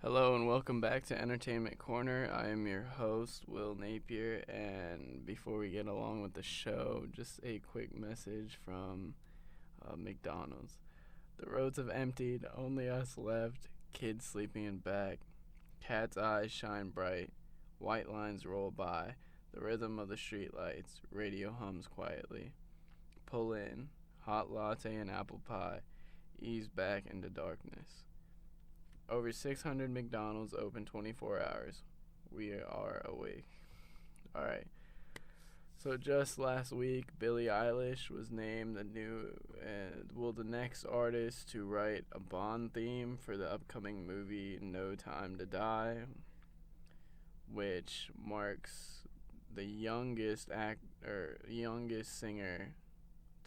Hello and welcome back to Entertainment Corner. I am your host, Will Napier, and before we get along with the show, just a quick message from McDonald's. The roads have emptied, only us left, kids sleeping in back, cat's eyes shine bright, white lines roll by, the rhythm of the streetlights, radio hums quietly. Pull in, hot latte and apple pie, ease back into darkness. Over 600 McDonald's open 24 hours. We are awake. Alright. So just last week, Billie Eilish was named the next artist to write a Bond theme for the upcoming movie No Time to Die, which marks the youngest singer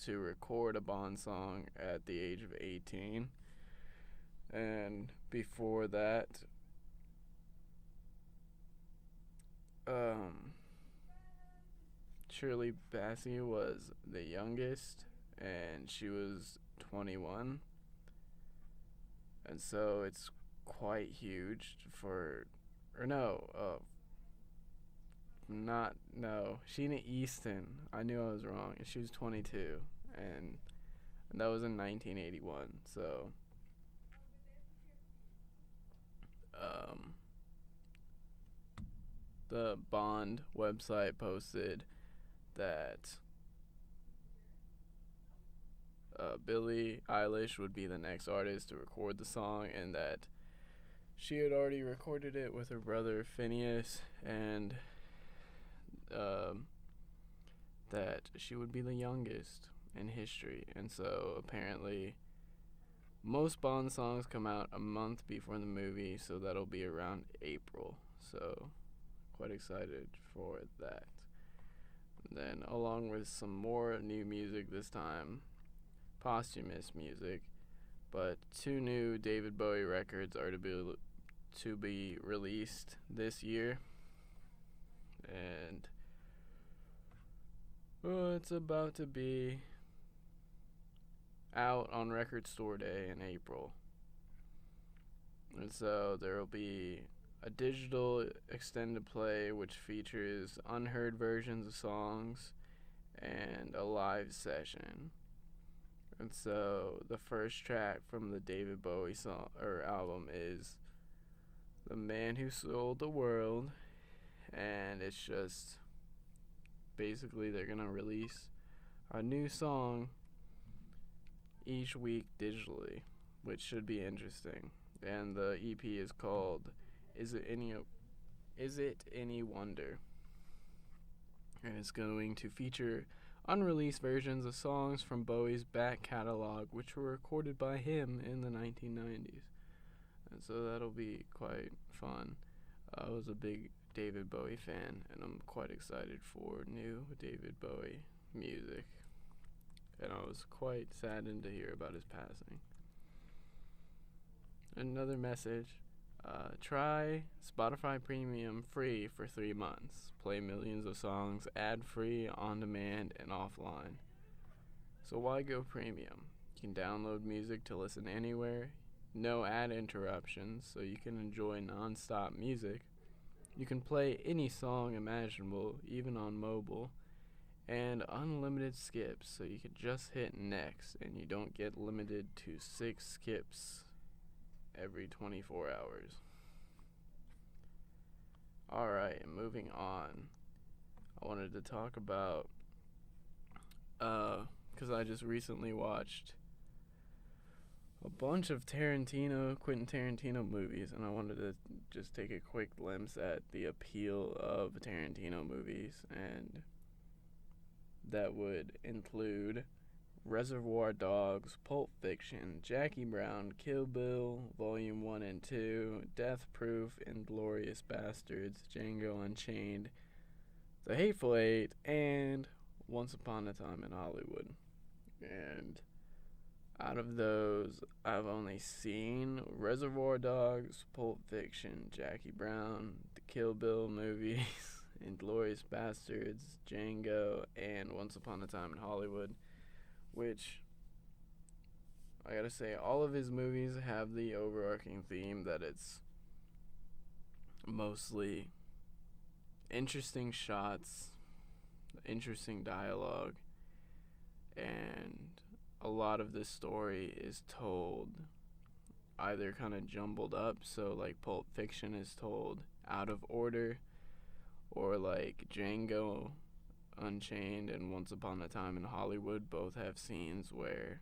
to record a Bond song at the age of 18. And before that, Shirley Bassey was the youngest, and she was 21. And so it's quite huge for, or no, not, no, Sheena Easton. I knew I was wrong. She was 22, and that was in 1981, so the Bond website posted that Billie Eilish would be the next artist to record the song, and that she had already recorded it with her brother Phineas, and that she would be the youngest in history. And so apparently most Bond songs come out a month before the movie, so that'll be around April. So quite excited for that. And then along with some more new music, this time posthumous music, but two new David Bowie records are to be released this year, and it's about to be out on Record Store Day in April. And so there will be a digital extended play which features unheard versions of songs and a live session. And so the first track from the David Bowie song or album is "The Man Who Sold the World," and it's just basically they're gonna release a new song each week digitally, which should be interesting. And the EP is called Is It Any Wonder? And it's going to feature unreleased versions of songs from Bowie's back catalog, which were recorded by him in the 1990s. And so that'll be quite fun. I was a big David Bowie fan, and I'm quite excited for new David Bowie music. And I was quite saddened to hear about his passing. Another message. Try Spotify Premium free for 3 months. Play millions of songs ad-free, on demand, and offline. So why go premium? You can download music to listen anywhere, no ad interruptions, so you can enjoy non-stop music. You can play any song imaginable, even on mobile, and unlimited skips, so you can just hit next and you don't get limited to 6 skips every 24 hours. Alright, moving on. I wanted to talk about, because I just recently watched a bunch of Quentin Tarantino movies, and I wanted to just take a quick glimpse at the appeal of Tarantino movies, and that would include Reservoir Dogs, Pulp Fiction, Jackie Brown, Kill Bill, Volume 1 and 2, Death Proof, Inglourious Bastards, Django Unchained, The Hateful Eight, and Once Upon a Time in Hollywood. And out of those, I've only seen Reservoir Dogs, Pulp Fiction, Jackie Brown, the Kill Bill movies, Inglourious Bastards, Django, and Once Upon a Time in Hollywood, which I gotta say, all of his movies have the overarching theme that it's mostly interesting shots, interesting dialogue, and a lot of this story is told either kind of jumbled up, so like Pulp Fiction is told out of order, or like Django Unchained and Once Upon a Time in Hollywood both have scenes where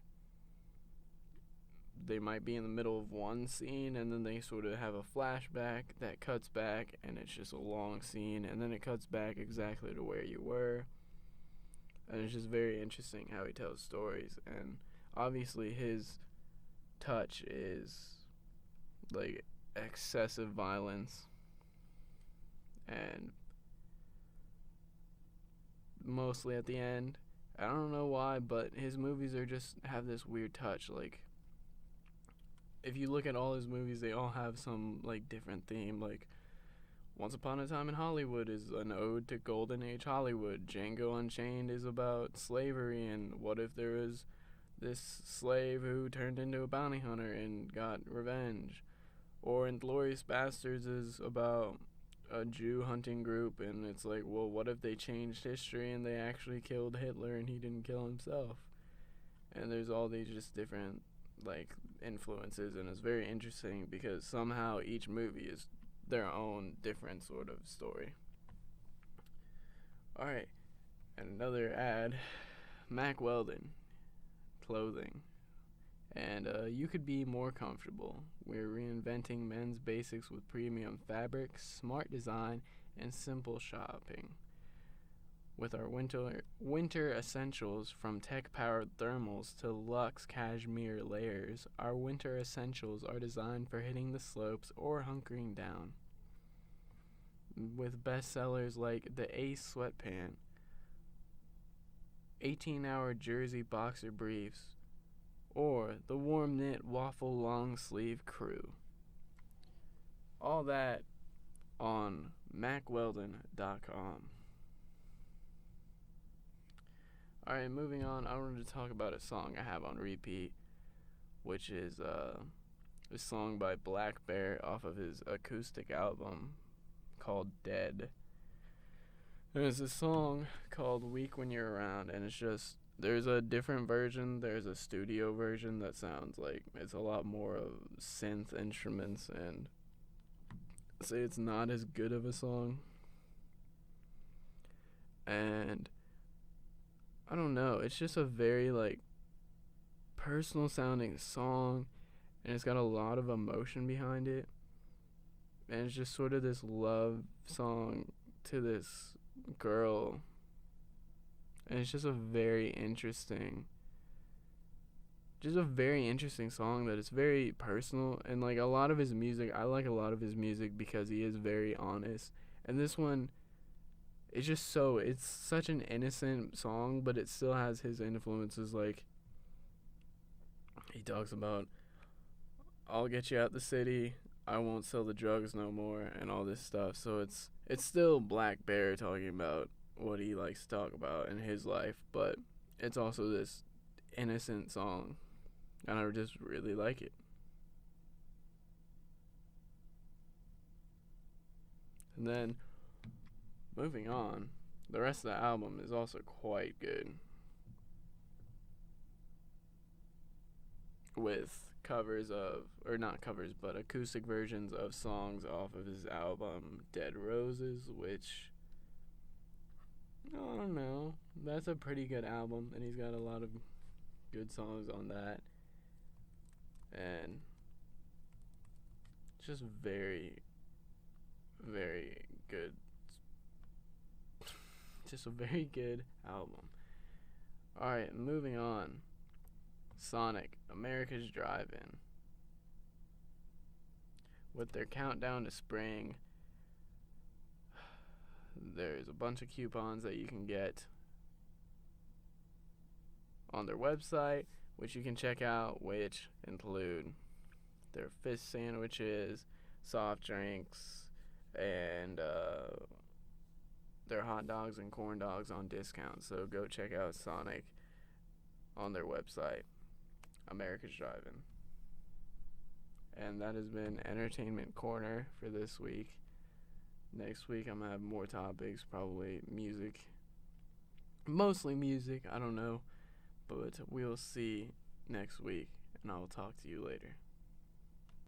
they might be in the middle of one scene and then they sort of have a flashback that cuts back and it's just a long scene and then it cuts back exactly to where you were. And it's just very interesting how he tells stories. And obviously his touch is like excessive violence and mostly at the end. I don't know why, but his movies are just have this weird touch. Like, if you look at all his movies, they all have some like different theme. Like, Once Upon a Time in Hollywood is an ode to Golden Age Hollywood. Django Unchained is about slavery and what if there was this slave who turned into a bounty hunter and got revenge. Or Inglourious Bastards is about a Jew hunting group, and it's like, well, what if they changed history and they actually killed Hitler and he didn't kill himself? And there's all these just different like influences, and it's very interesting because somehow each movie is their own different sort of story. Alright, and another ad. Mack Weldon clothing. And you could be more comfortable. We're reinventing men's basics with premium fabrics, smart design, and simple shopping. With our winter essentials, from tech-powered thermals to luxe cashmere layers, our winter essentials are designed for hitting the slopes or hunkering down. With bestsellers like the Ace sweatpant, 18-hour jersey boxer briefs, or the warm knit waffle long sleeve crew. All that on MackWeldon.com. Alright, moving on, I wanted to talk about a song I have on repeat, which is a song by Black Bear off of his acoustic album called Dead. And it's a song called Weak When You're Around, and it's just, there's a different version. There's a studio version that sounds like it's a lot more of synth instruments, and I'd say it's not as good of a song. And I don't know, it's just a very like personal sounding song, and it's got a lot of emotion behind it. And it's just sort of this love song to this girl. And it's just a very interesting song that is very personal. And like a lot of his music, I like a lot of his music because he is very honest. And this one, it's such an innocent song, but it still has his influences. Like, he talks about, I'll get you out the city, I won't sell the drugs no more, and all this stuff. So it's still Black Bear talking about what he likes to talk about in his life, but it's also this innocent song, and I just really like it. And then, moving on, the rest of the album is also quite good, with acoustic versions of songs off of his album Dead Roses, which, I don't know, that's a pretty good album, and he's got a lot of good songs on that, and it's just very, very good. Just a very good album. Alright, moving on. Sonic, America's Drive-In. With their countdown to spring, there's a bunch of coupons that you can get on their website, which you can check out, which include their fish sandwiches, soft drinks, and their hot dogs and corn dogs on discount. So go check out Sonic on their website, America's Drive-In. And that has been Entertainment Corner for this week. Next week I'm gonna have more topics, probably music, mostly music. I don't know, but we'll see next week, and I'll talk to you later.